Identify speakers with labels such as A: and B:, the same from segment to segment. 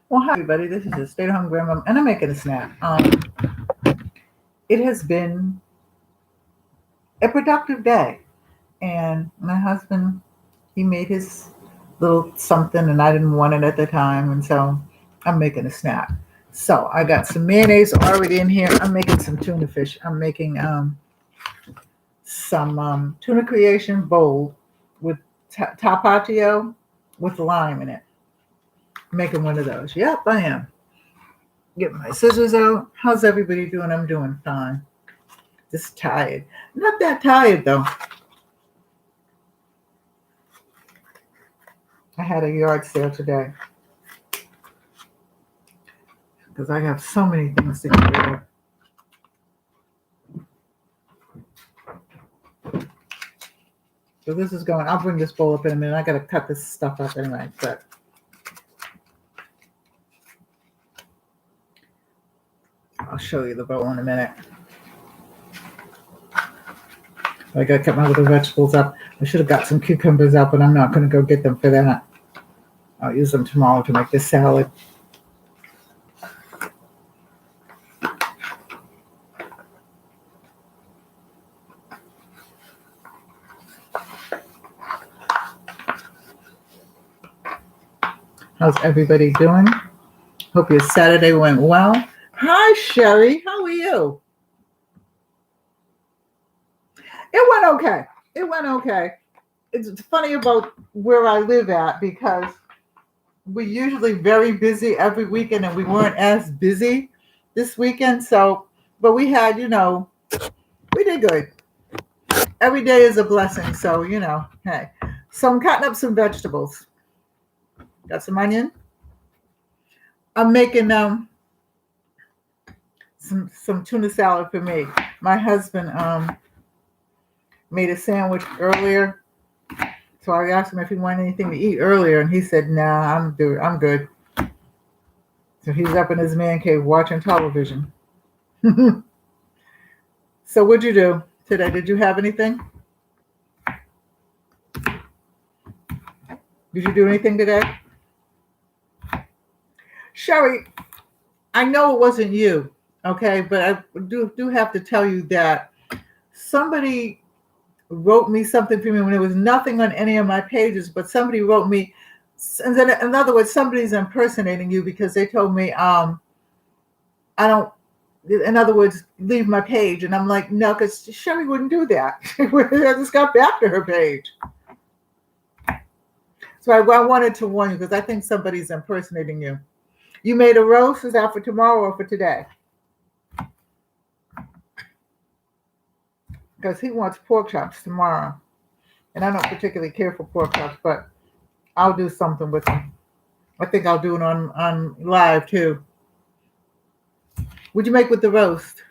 A: Well, hi everybody. This is your stay-at-home grandma, and I'm making a snack. It has been a productive day, and my husband he made his little something, and I didn't want it at the time, and so I'm making a snack. So I got some mayonnaise already in here. I'm making some tuna fish. I'm making some tuna creation bowl with tapatio with lime in it. Making one of those. Yep, I am. Get my scissors out. How's everybody doing? I'm doing fine. Just tired. Not that tired though. I had a yard sale today because I have so many things to get rid of. So this is going. I'll bring this bowl up in a minute. I got to cut this stuff up anyway. But I'll show you the bowl in a minute. I got to cut my little vegetables up. I should have got some cucumbers up, but I'm not going to go get them for that. I'll use them tomorrow to make this salad. How's everybody doing? Hope your Saturday went well. Hi, Sherry. How are you? It went okay. It went okay. It's funny about where I live at because we're usually very busy every weekend and we weren't as busy this weekend. So, but we had, we did good. Every day is a blessing. So, hey. So I'm cutting up some vegetables. Got some onion. I'm making some tuna salad for me. My husband made a sandwich earlier, so I asked him if he wanted anything to eat earlier, and he said, "Nah, I'm good." So he's up in his man cave watching television. So what'd you do today? Did you have anything? Did you do anything today? Sherry, I know it wasn't you, okay, but I do have to tell you that somebody wrote me something for me when there was nothing on any of my pages, but somebody wrote me, and then in other words, somebody's impersonating you because they told me I don't, in other words, leave my page, and I'm like, no, because Sherry wouldn't do that. I just got back to her page. So I wanted to warn you because I think somebody's impersonating you. You made a roast. Is that for tomorrow or for today? Because he wants pork chops tomorrow. And I don't particularly care for pork chops, but I'll do something with them. I think I'll do it on live too. What'd you make with the roast?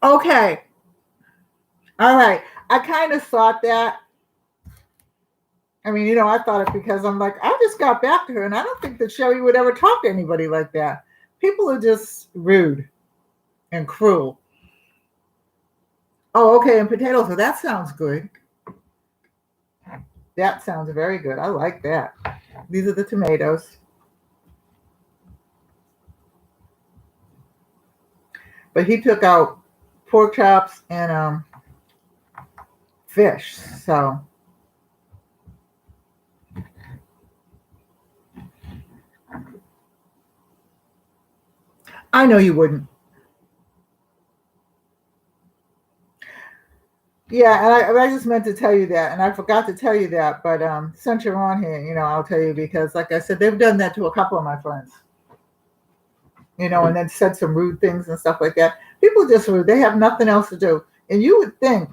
A: Okay. All right. I kind of thought that. I mean, I thought it because I'm like, I just got back to her, and I don't think that Sherry would ever talk to anybody like that. People are just rude and cruel. Oh, okay, and potatoes. So that sounds good. That sounds very good. I like that. These are the tomatoes. But he took out pork chops and fish. So I know you wouldn't. Yeah, and I just meant to tell you that, and I forgot to tell you that. But since you're on here, I'll tell you because, like I said, they've done that to a couple of my friends. And then said some rude things and stuff like that. People just rude. They have nothing else to do. And you would think,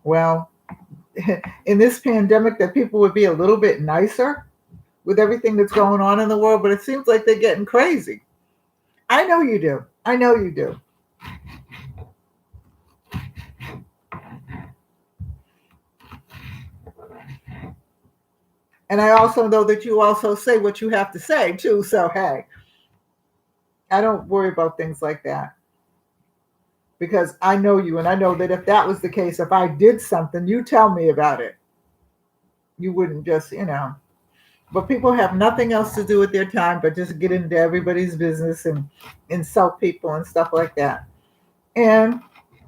A: well, in this pandemic that people would be a little bit nicer with everything that's going on in the world, but it seems like they're getting crazy. I know you do. I know you do. And I also know that you also say what you have to say too. So, hey, I don't worry about things like that. because I know you, and I know that if that was the case, if I did something, you tell me about it. You wouldn't just, But people have nothing else to do with their time but just get into everybody's business and insult people and stuff like that. And,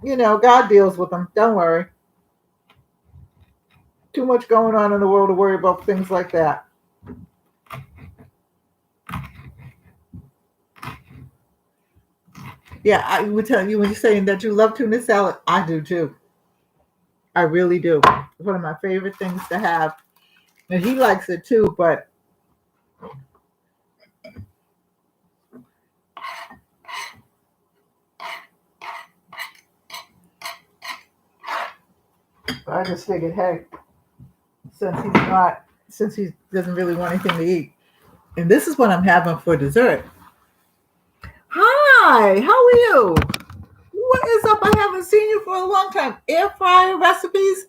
A: God deals with them. Don't worry. Too much going on in the world to worry about things like that. Yeah, I would tell you when you're saying that you love tuna salad, I do too. I really do. It's one of my favorite things to have. And he likes it too, but I just figured, hey, since he doesn't really want anything to eat. And this is what I'm having for dessert. Hi, how are you? What is up? I haven't seen you for a long time. Air fryer recipes.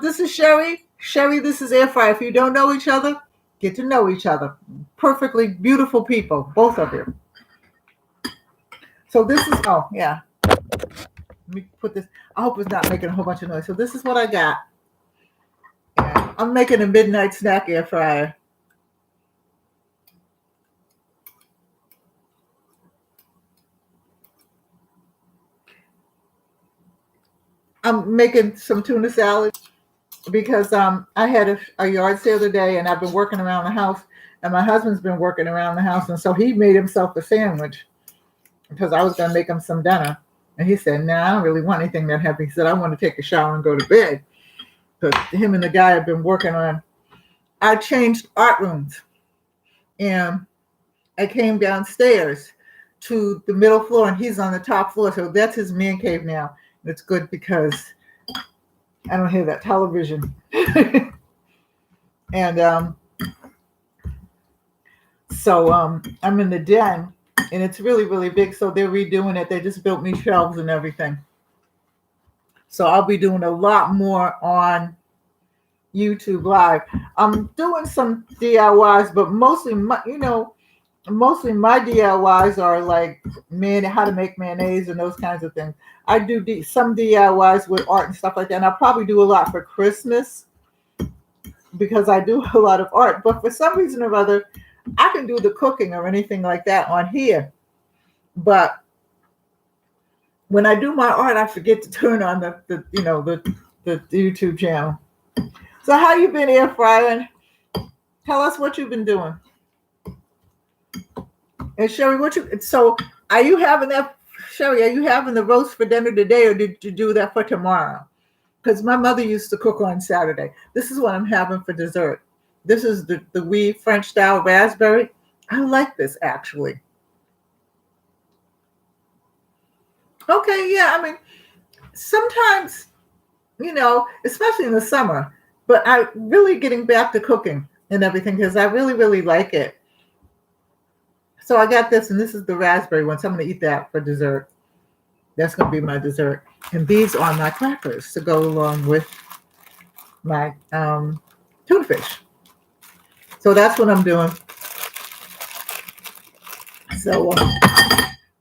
A: This is Sherry. Sherry, this is Air Fryer. If you don't know each other, get to know each other. Perfectly beautiful people, both of you. So this is, oh yeah. Let me put this. I hope it's not making a whole bunch of noise. So this is what I got. Yeah, I'm making a midnight snack air fryer. I'm making some tuna salad because I had a yard sale today, and I've been working around the house, and my husband's been working around the house, and so he made himself a sandwich because I was going to make him some dinner. And he said, "Nah, I don't really want anything that heavy." He said, "I want to take a shower and go to bed." Because him and the guy have been working on, I changed art rooms, and I came downstairs to the middle floor, and he's on the top floor. So that's his man cave now. It's good because I don't hear that television. And so I'm in the den, and it's really, really big. So they're redoing it. They just built me shelves and everything. So I'll be doing a lot more on YouTube Live. I'm doing some DIYs, but mostly my DIYs are like how to make mayonnaise and those kinds of things. I do some DIYs with art and stuff like that, and I'll probably do a lot for Christmas because I do a lot of art. But for some reason or other, I can do the cooking or anything like that on here. But when I do my art, I forget to turn on the YouTube channel. So how you been, air frying? Tell us what you've been doing. And Sherry, are you having that? Sherry, are you having the roast for dinner today, or did you do that for tomorrow? Because my mother used to cook on Saturday. This is what I'm having for dessert. This is the wee French style raspberry. I like this actually. Okay, yeah, I mean, sometimes, especially in the summer, but I'm really getting back to cooking and everything because I really, really like it. So I got this, and this is the raspberry one. So I'm going to eat that for dessert. That's going to be my dessert. And these are my crackers to go along with my tuna fish. So that's what I'm doing. So,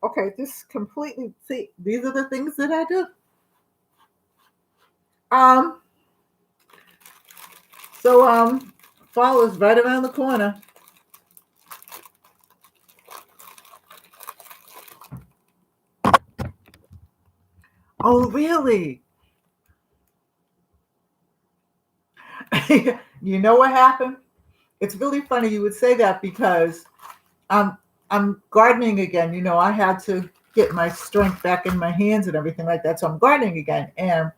A: okay, this completely, see, these are the things that I do. Fall is right around the corner. Oh, really? You know what happened? It's really funny you would say that because I'm gardening again. I had to get my strength back in my hands and everything like that. So I'm gardening again. And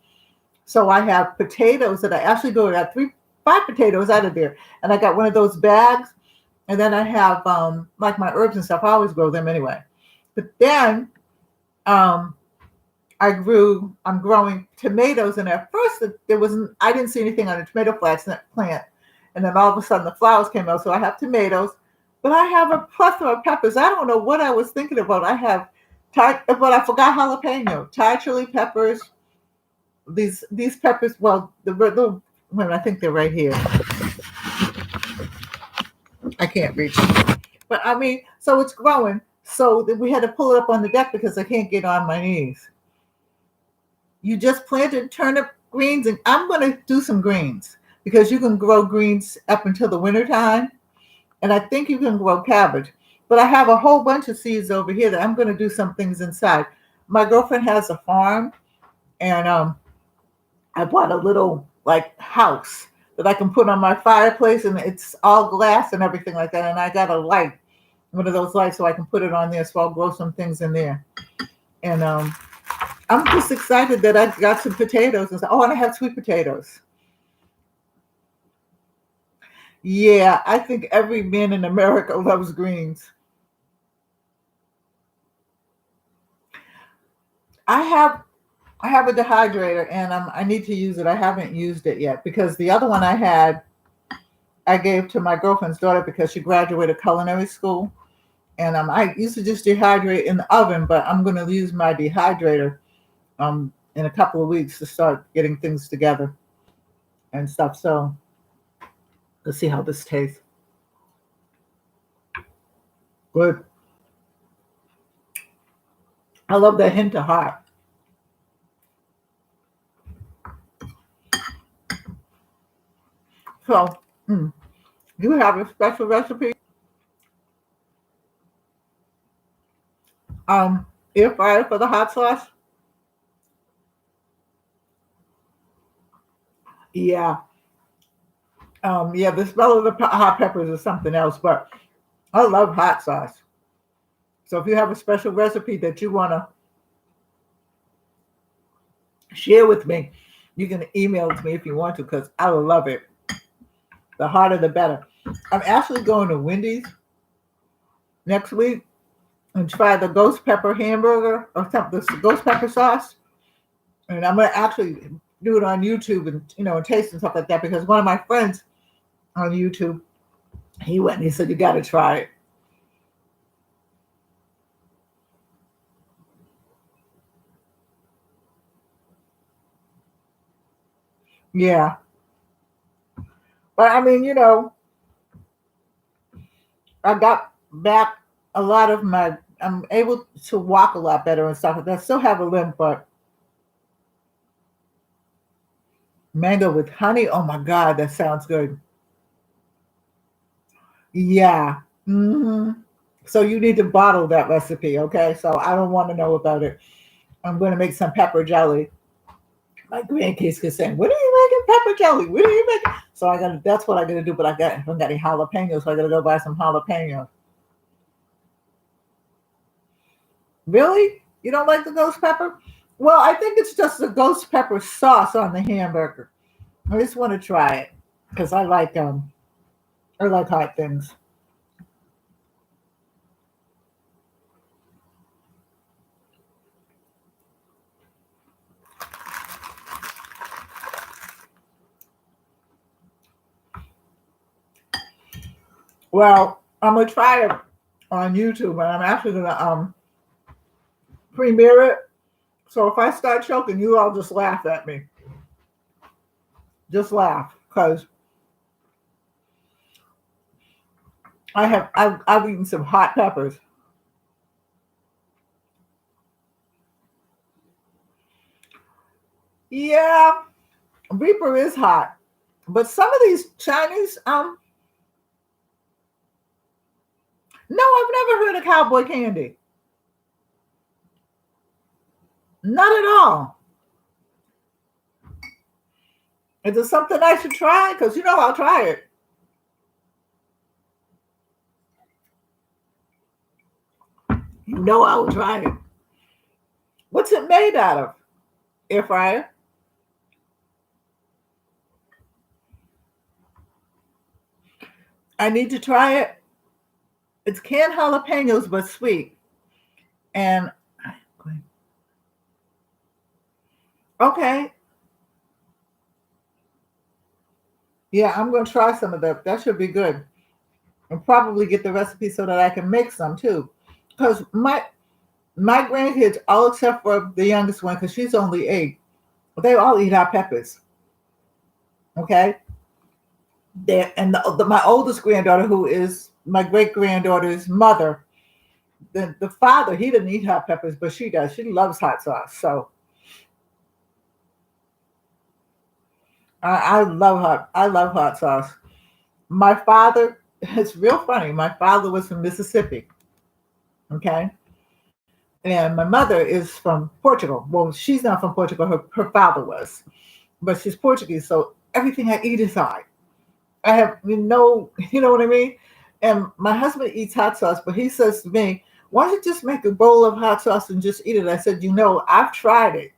A: so I have potatoes that I actually go to 5 potatoes out of there. And I got one of those bags. And then I have like my herbs and stuff. I always grow them anyway. But then I'm growing tomatoes. And at first I didn't see anything on the tomato plant. And then all of a sudden the flowers came out. So I have tomatoes. But I have a plethora of peppers. I don't know what I was thinking about. I have but I forgot jalapeno, Thai chili peppers. These peppers, well, I think they're right here. I can't reach them. But I mean, so it's growing. So we had to pull it up on the deck because I can't get on my knees. You just planted turnip greens, and I'm going to do some greens because you can grow greens up until the winter time, and I think you can grow cabbage. But I have a whole bunch of seeds over here that I'm going to do some things inside. My girlfriend has a farm, and I bought a little like house that I can put on my fireplace, and it's all glass and everything like that. And I got a light, one of those lights, so I can put it on there. So I'll grow some things in there. And I'm just excited that I got some potatoes. And oh, and I have sweet potatoes. Yeah, I think every man in America loves greens. I have a dehydrator, and I need to use it. I haven't used it yet because the other one I had, I gave to my girlfriend's daughter because she graduated culinary school. And I used to just dehydrate in the oven, but I'm going to use my dehydrator in a couple of weeks to start getting things together and stuff. So let's see how this tastes. Good. I love that hint of hot. So, do you have a special recipe? Air fryer for the hot sauce? Yeah. Yeah, the smell of the hot peppers is something else, but I love hot sauce. So if you have a special recipe that you want to share with me, you can email it to me if you want to, because I will love it. The hotter, the better. I'm actually going to Wendy's next week and try the ghost pepper hamburger or something, the ghost pepper sauce. And I'm going to actually do it on YouTube and, and taste and stuff like that, because one of my friends on YouTube, he went and he said, you got to try it. Yeah. But I mean, I got back a lot of I'm able to walk a lot better and stuff. I still have a limp, but mango with honey, oh my God, that sounds good. Yeah. So you need to bottle that recipe, okay? So I don't want to know about it. I'm going to make some pepper jelly. My grandkids keep saying, "When are you making pepper jelly? When are you making?" So that's what I'm gonna do. But I haven't got any jalapenos, so I gotta go buy some jalapenos. Really? You don't like the ghost pepper? Well, I think it's just the ghost pepper sauce on the hamburger. I just want to try it because I like hot things. Well, I'm gonna try it on YouTube, and I'm actually gonna premiere it. So if I start choking, you all just laugh at me. Just laugh, because I've eaten some hot peppers. Yeah, Reaper is hot, but some of these Chinese, no, I've never heard of cowboy candy. Not at all. Is it something I should try? Because I'll try it. I will try it. What's it made out of? Air fryer? I need to try it. It's canned jalapenos, but sweet. And okay, yeah, I'm going to try some of that. That should be good. And probably get the recipe so that I can make some too. Because my grandkids, all except for the youngest one, because she's only 8, they all eat hot peppers. Okay, and my oldest granddaughter, who is my great granddaughter's mother, the father, he didn't eat hot peppers, but she does. She loves hot sauce. So I love hot sauce. My father, it's real funny. My father was from Mississippi, okay? And my mother is from Portugal. Well, she's not from Portugal. Her father was, but she's Portuguese. So everything I eat is hot. I have you know what I mean? And my husband eats hot sauce, but he says to me, why don't you just make a bowl of hot sauce and just eat it? I said, I've tried it.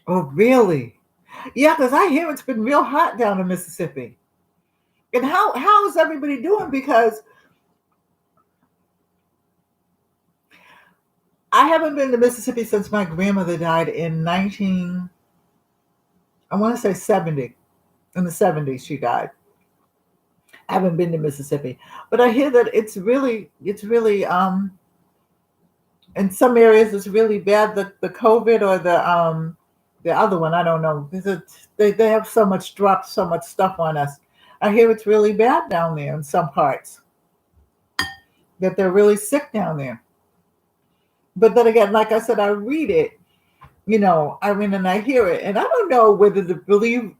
A: Oh, really? Yeah, because I hear it's been real hot down in Mississippi. And how is everybody doing? Because I haven't been to Mississippi since my grandmother died in I want to say 70. In the 70s, she died. I haven't been to Mississippi, but I hear that it's really in some areas it's really bad. The COVID or the other one, I don't know. They have so much dropped so much stuff on us. I hear it's really bad down there in some parts. That they're really sick down there. But then again, like I said, I read it, I mean, and I hear it, and I don't know whether to believe.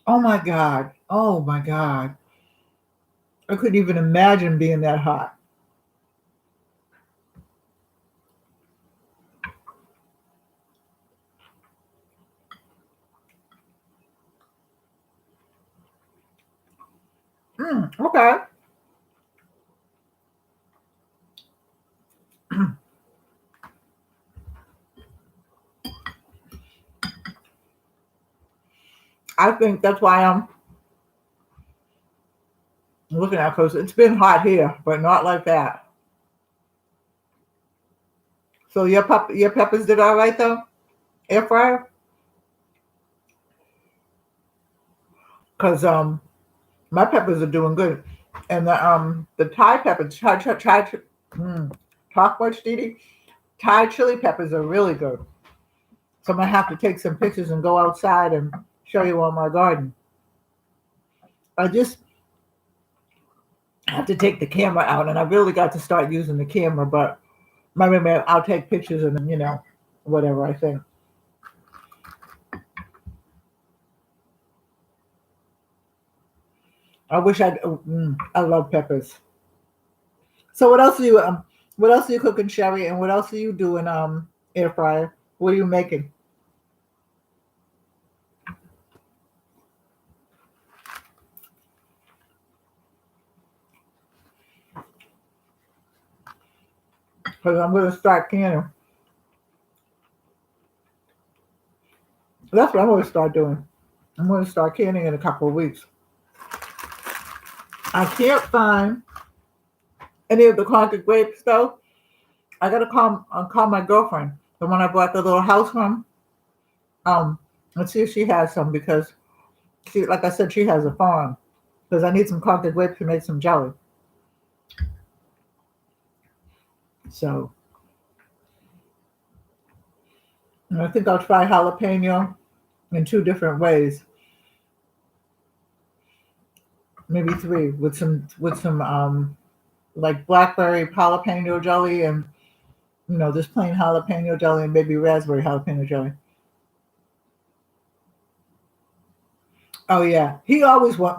A: Oh my God. Oh my God. I couldn't even imagine being that hot. Okay. I think that's why I'm looking at, because it's been hot here, but not like that. So your peppers did all right though, air fryer, because my peppers are doing good, and the Thai peppers, talk much, Didi. Thai chili peppers are really good. So I'm gonna have to take some pictures and go outside and show you on my garden. I just have to take the camera out, and I really got to start using the camera, but maybe I'll take pictures and then whatever I think. I wish I love peppers. So what else are you cooking, Sherry? And what else are you doing air fryer? What are you making? Because I'm gonna start canning. That's what I'm gonna start doing. I'm gonna start canning in a couple of weeks. I can't find any of the conquered grapes though. I gotta call my girlfriend, the one I bought the little house from. Um, let's see if she has some, because she, like I said, she has a farm. Because I need some conquered grapes to make some jelly. So and I think I'll try jalapeno in two different ways, maybe three, with some like blackberry jalapeno jelly, and just plain jalapeno jelly, and maybe raspberry jalapeno jelly. Oh yeah,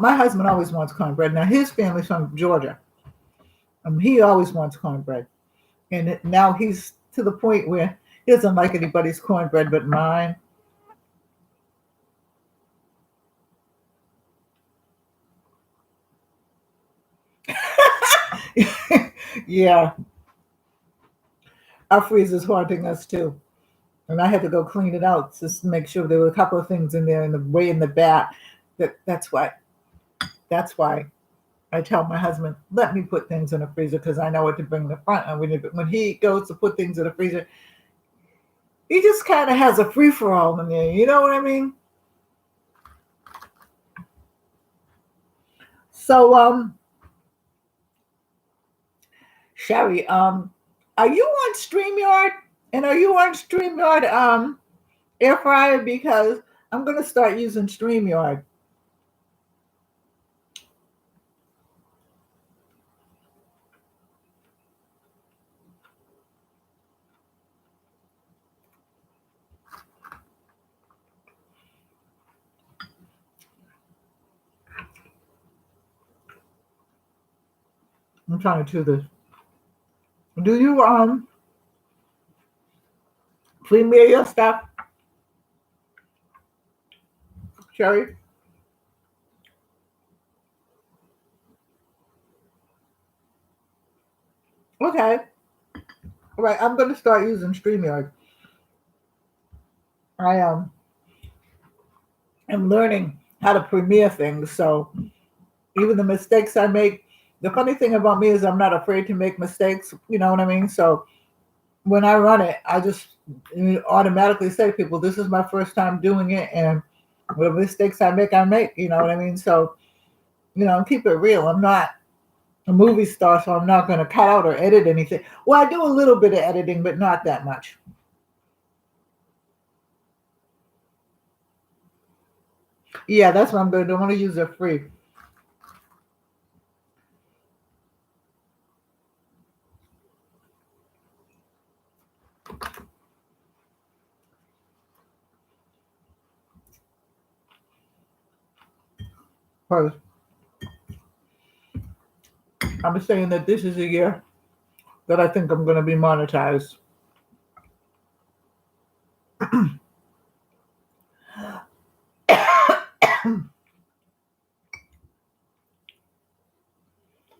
A: my husband always wants cornbread. Now his family's from Georgia. He always wants cornbread, and now he's to the point where he doesn't like anybody's cornbread but mine. Yeah, our freezer's haunting us too, and I had to go clean it out just to make sure there were a couple of things in there in the way in the back. That's why I tell my husband, let me put things in the freezer, because I know what to bring in the front. And when he goes to put things in the freezer, he just kind of has a free for all in there. You know what I mean? So, Sherry, are you on StreamYard? And are you on StreamYard air fryer? Because I'm gonna start using StreamYard. I'm trying to do this. Do you premiere your stuff, Sherry? Okay. All right. I'm gonna start using StreamYard. I am learning how to premiere things, so even the mistakes I make. The funny thing about me is I'm not afraid to make mistakes. You know what I mean? So when I run it, I just automatically say to people, "This is my first time doing it, and whatever mistakes I make, I make." You know what I mean? So keep it real. I'm not a movie star, so I'm not going to cut out or edit anything. Well, I do a little bit of editing, but not that much. Yeah, that's what I'm going to do. I want to use it free. First, I'm saying that this is a year that I think I'm going to be monetized.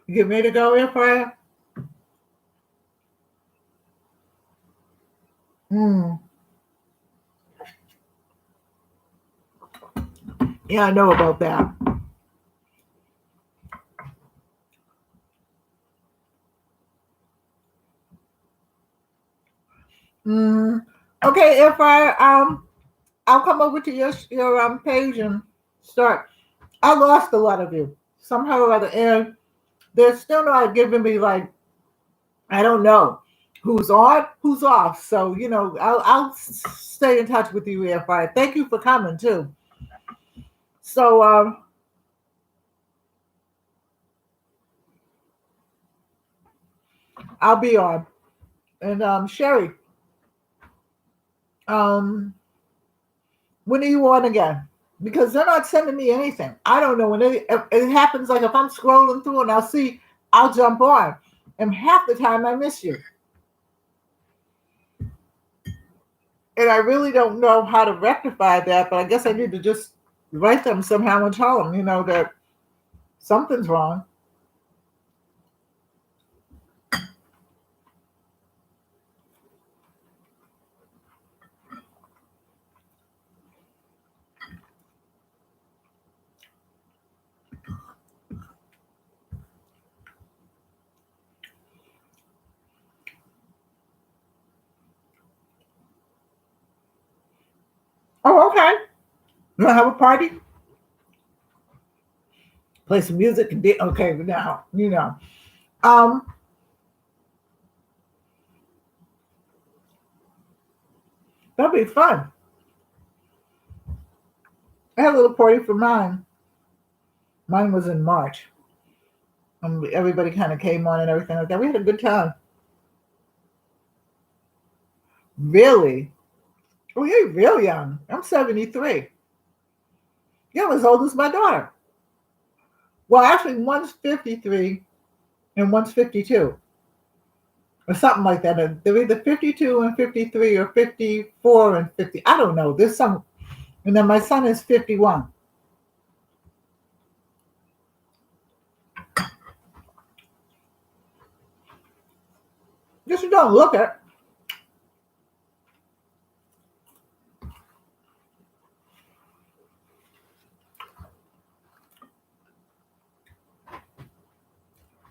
A: You get me to go in for it? Yeah, I know about that. Okay, if I'll come over to your page and start. I lost a lot of you somehow or other, and they're still not giving me like I don't know who's on, who's off. So I'll stay in touch with you, EFI. Thank you for coming too. So I'll be on, and Sherry, um, when are you on again? Because they're not sending me anything. I don't know when it happens. Like if I'm scrolling through and I'll jump on, and half the time I miss you. And I really don't know how to rectify that, but I guess I need to just write them somehow and tell them, that something's wrong. Oh, okay. You want to have a party? Play some music and okay. Now, um, that'll be fun. I had a little party for mine. Mine was in March. Everybody kind of came on and everything like that. We had a good time. Really? Oh, you're real young. I'm 73. You're as old as my daughter. Well, actually, one's 53 and one's 52. Or something like that. They're either 52 and 53 or 54 and 50. I don't know. There's some. And then my son is 51. Just you don't look it.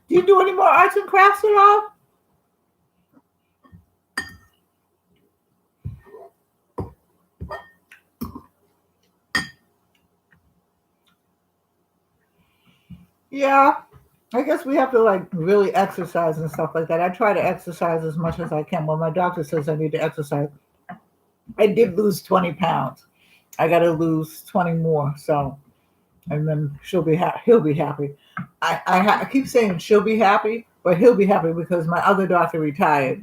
A: Do you do any more arts and crafts at all? Yeah. I guess we have to like really exercise and stuff like that. I try to exercise as much as I can. Well, my doctor says I need to exercise. I did lose 20 pounds. I got to lose 20 more. So, and then he'll be happy. I keep saying she'll be happy, but he'll be happy because my other doctor retired.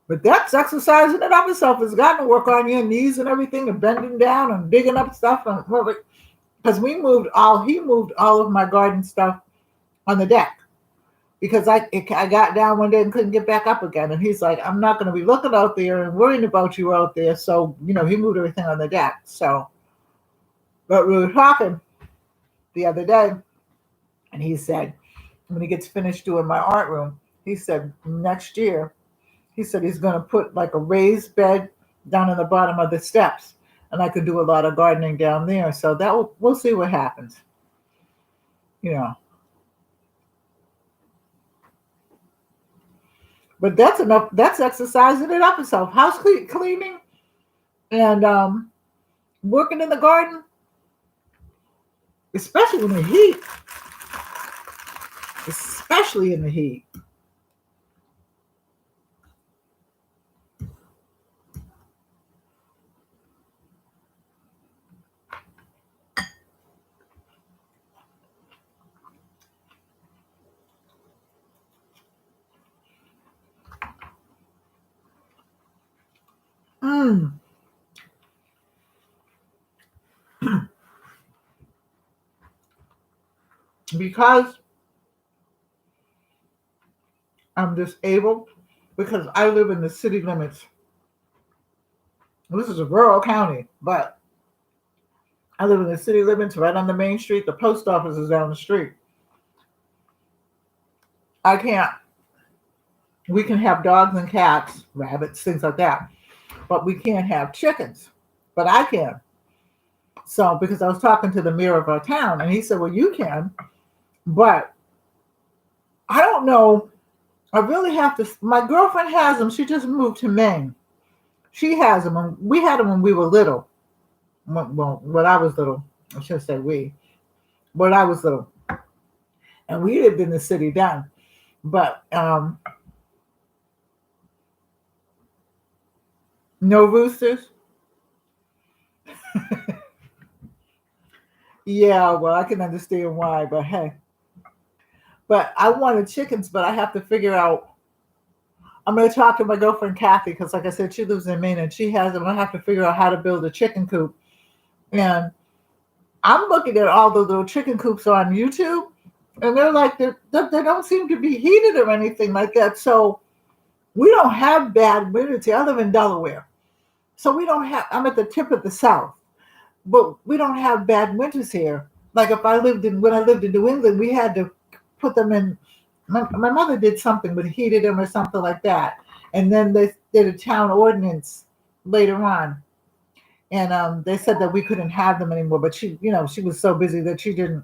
A: But that's exercise in and of itself. It's got to work on your knees and everything, and bending down and digging up stuff. And because he moved all of my garden stuff on the deck because I got down one day and couldn't get back up again. And he's like, I'm not going to be looking out there and worrying about you out there. So, he moved everything on the deck. So, but we were talking the other day, and he said, when he gets finished doing my art room, he said next year, he said he's going to put like a raised bed down in the bottom of the steps, and I could do a lot of gardening down there. So we'll see what happens. But that's enough. That's exercising it up itself. House cleaning and working in the garden, especially in the heat. Especially in the heat. Because I'm disabled, because I live in the city limits. This is a rural county, but I live in the city limits right on the main street. The post office is down the street. We can have dogs and cats, rabbits, things like that, but we can't have chickens. But I can. So, because I was talking to the mayor of our town, and he said, well, you can, but I don't know. I really have to. My girlfriend has them. She just moved to Maine. She has them. And we had them when we were little. Well, when I was little. I should say we. When I was little. And we lived in the city then. But no roosters. Yeah, well, I can understand why, but hey. But I wanted chickens, but I have to figure out. I'm going to talk to my girlfriend, Kathy, because like I said, she lives in Maine and she has them. I have to figure out how to build a chicken coop. And I'm looking at all the little chicken coops on YouTube, and they're like, they don't seem to be heated or anything like that. So we don't have bad winters here. I live in Delaware. So I'm at the tip of the South, but we don't have bad winters here. Like when I lived in New England, we had to put them in. My mother did something, but heated them or something like that. And then they did a town ordinance later on. And they said that we couldn't have them anymore. But she was so busy that she didn't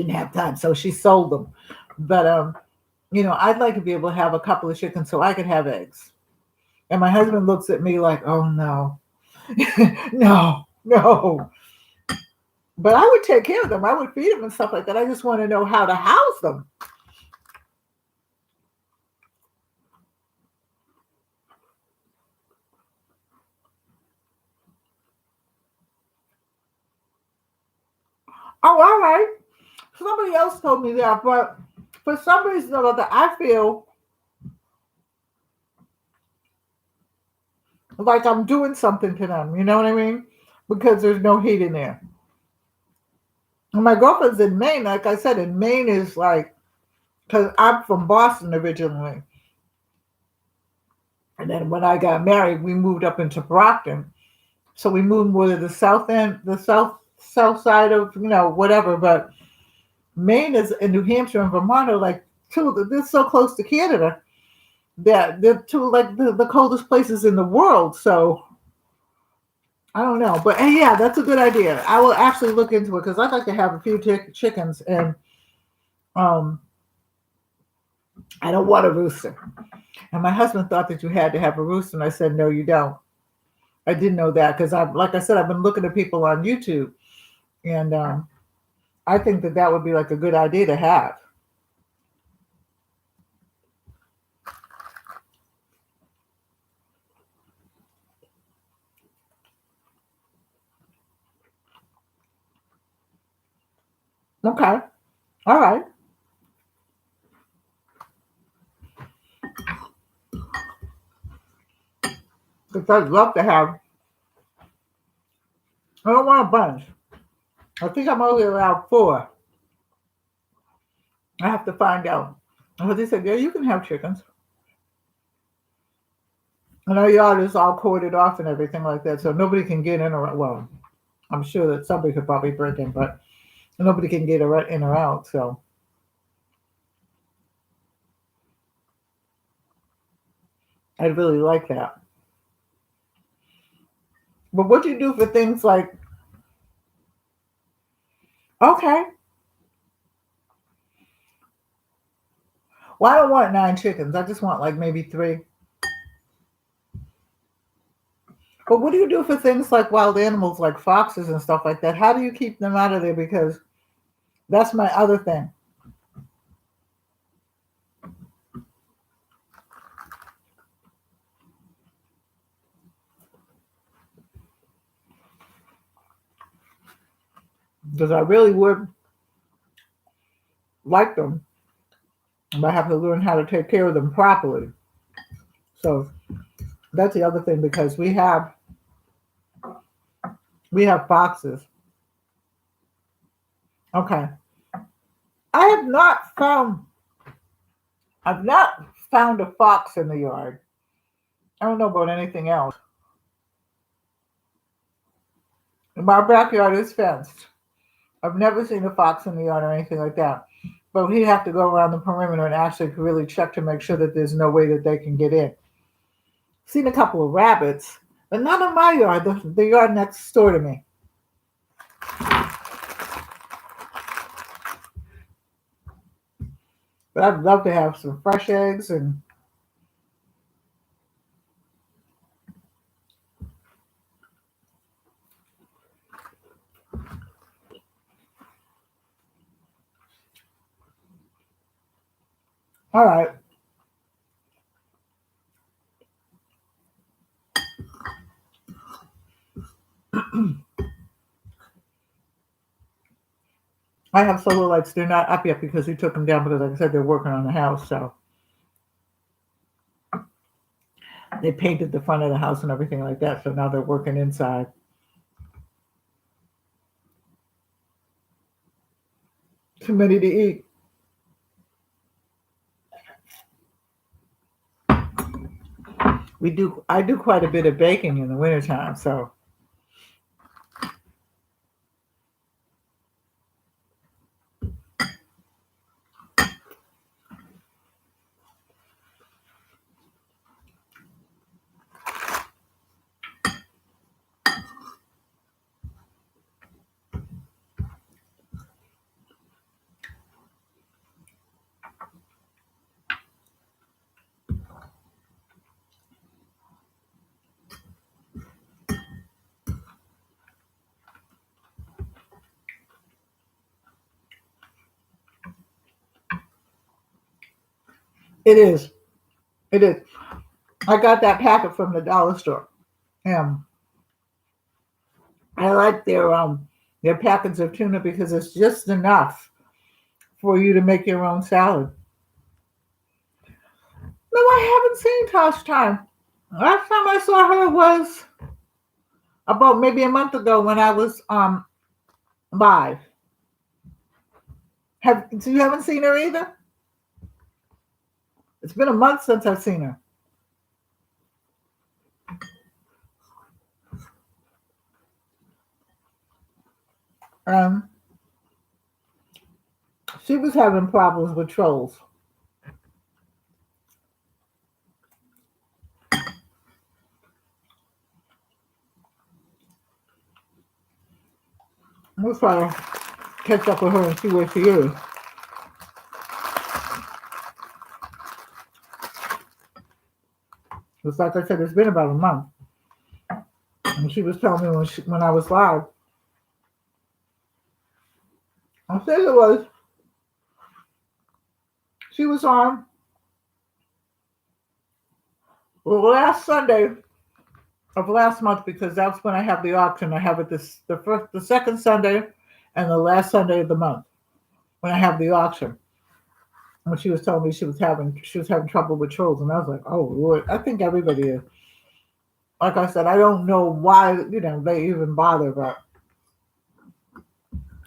A: have time. So she sold them. But, I'd like to be able to have a couple of chickens so I could have eggs. And my husband looks at me like, oh, no, no. But I would take care of them. I would feed them and stuff like that. I just want to know how to house them. Oh, all right. Somebody else told me that, but for some reason or other, I feel like I'm doing something to them. You know what I mean? Because there's no heat in there. And my girlfriend's in Maine. Like I said, in Maine is like, because I'm from Boston originally. And then when I got married, we moved up into Brockton. So we moved more to the south end, the south side of, whatever. But Maine is, and New Hampshire and Vermont are like they're so close to Canada that they're two like the coldest places in the world. So I don't know. But hey, yeah, that's a good idea. I will actually look into it because I'd like to have a few chickens, and I don't want a rooster. And my husband thought that you had to have a rooster, and I said, no, you don't. I didn't know that because like I said, I've been looking at people on YouTube, and I think that would be like a good idea to have. Okay. All right. Because I'd love to have. I don't want a bunch. I think I'm only allowed 4. I have to find out. But they said, yeah, you can have chickens. And our yard is all corded off and everything like that, so nobody can get in or out. Well, I'm sure that somebody could probably break in, but nobody can get in or out. So I really like that. But what do you do for things like, okay, well, I don't want 9 chickens. I just want like maybe 3. But what do you do for things like wild animals, like foxes and stuff like that? How do you keep them out of there? Because that's my other thing. Because I really would like them, but I have to learn how to take care of them properly. So that's the other thing, because we have foxes. Okay. I have not found I've not found a fox in the yard. I don't know about anything else. My backyard is fenced. I've never seen a fox in the yard or anything like that. But we have to go around the perimeter and actually really check to make sure that there's no way that they can get in. Seen a couple of rabbits, but not in my yard, the yard next door to me. But I'd love to have some fresh eggs and all right. I have solar lights. They're not up yet because we took them down because, like I said, they're working on the house. So they painted the front of the house and everything like that. So now they're working inside. Too many to eat. I do quite a bit of baking in the wintertime. So it is. It is. I got that packet from the dollar store. And I like their packets of tuna because it's just enough for you to make your own salad. No, I haven't seen Tosh Time. Last time I saw her was about maybe a month ago when I was live. So you haven't seen her either? It's been a month since I've seen her. Um, she was having problems with trolls. We'll try to catch up with her and see where she is. Just like I said, it's been about a month. And she was telling me when I was live. I said it was. She was on last Sunday of last month because that's when I have the auction. I have it the second Sunday and the last Sunday of the month when I have the auction. When she was telling me she was having trouble with trolls, and I was like, oh Lord, I think everybody is. Like I said, I don't know why they even bother, but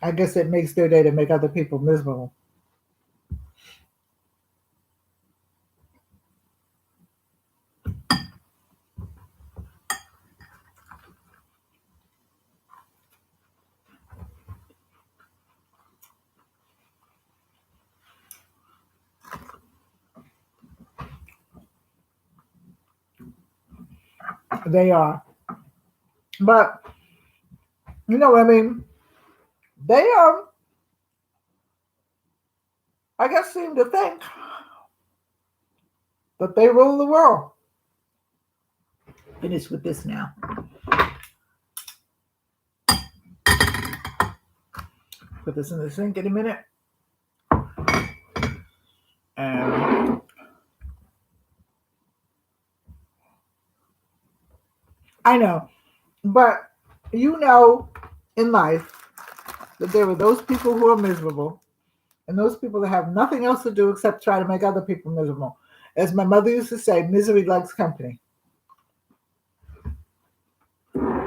A: I guess it makes their day to make other people miserable. They are. But, you know what I mean? They I guess, seem to think that they rule the world. Finish with this now. Put this in the sink in a minute. And I know, but you know in life that there are those people who are miserable and those people that have nothing else to do except try to make other people miserable. As my mother used to say, misery likes company. But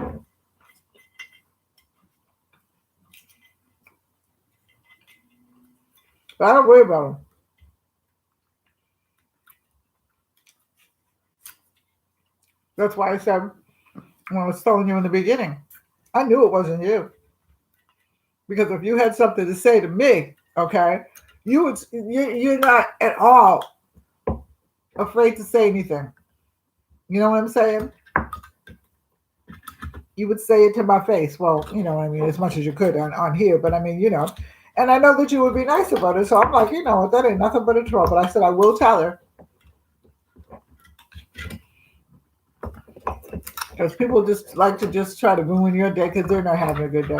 A: I don't worry about them. That's why I said when I was telling you in the beginning, I knew it wasn't you. Because if you had something to say to me, okay, you're not at all afraid to say anything. You know what I'm saying? You would say it to my face. Well, you know, I mean, as much as you could on here, but I mean, you know, and I know that you would be nice about it. So I'm like, you know what, that ain't nothing but a troll. But I said, I will tell her. Because people just like to just try to ruin your day because they're not having a good day.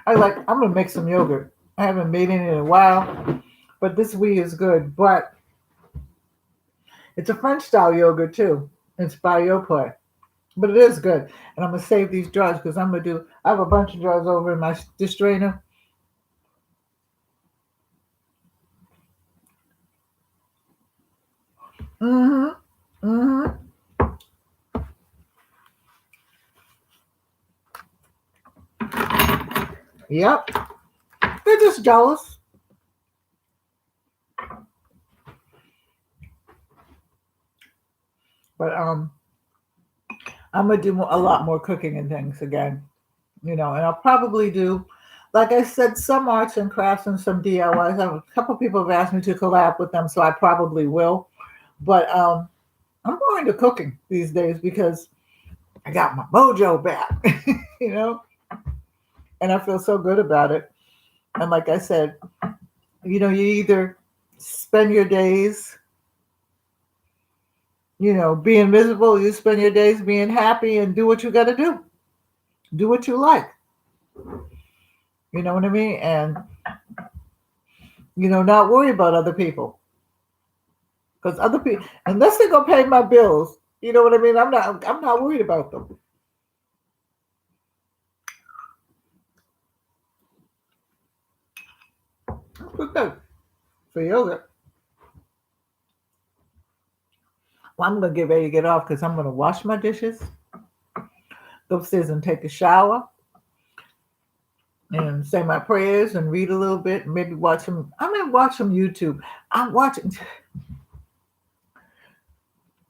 A: I'm going to make some yogurt. I haven't made any in a while, but this wheat is good. But it's a French style yogurt too. It's by Yoplait. But it is good. And I'm going to save these jars because I have a bunch of jars over in my dish drainer. Mm-hmm. Mm-hmm. Yep. They're just jealous. But I'm gonna do a lot more cooking and things again, you know, and I'll probably do, like I said, some arts and crafts and some DIYs. A couple people have asked me to collab with them, so I probably will. But I'm going to cooking these days because I got my mojo back, you know, and I feel so good about it. And like I said, you know, you either spend your days, you know, being miserable, you spend your days being happy and do what you got to do. Do what you like. You know what I mean? And, you know, not worry about other people. Because other people, unless they're going to pay my bills, you know what I mean? I'm not worried about them. That's good for yoga. Well, I'm going to get ready to get off because I'm going to wash my dishes, go upstairs and take a shower, and say my prayers and read a little bit, and maybe watch some. I'm going to watch some YouTube. I'm watching.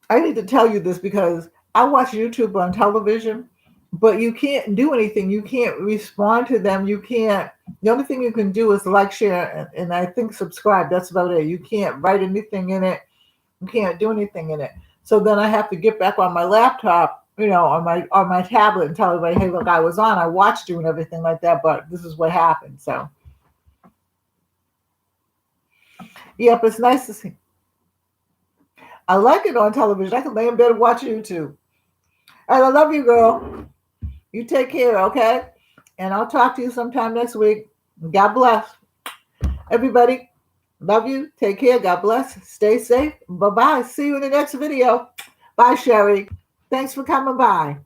A: I need to tell you this because I watch YouTube on television, but you can't do anything. You can't respond to them. You can't. The only thing you can do is like, share, and I think subscribe. That's about it. You can't write anything in it. You can't do anything in it. So then I have to get back on my laptop, you know, on my tablet and tell everybody, hey, look, I was on. I watched you and everything like that, but this is what happened. So, yep, it's nice to see. I like it on television. I can lay in bed and watch YouTube. All right, I love you, girl. You take care, okay? And I'll talk to you sometime next week. God bless. Everybody, love you. Take care. God bless. Stay safe. Bye-bye. See you in the next video. Bye, Sherry. Thanks for coming by.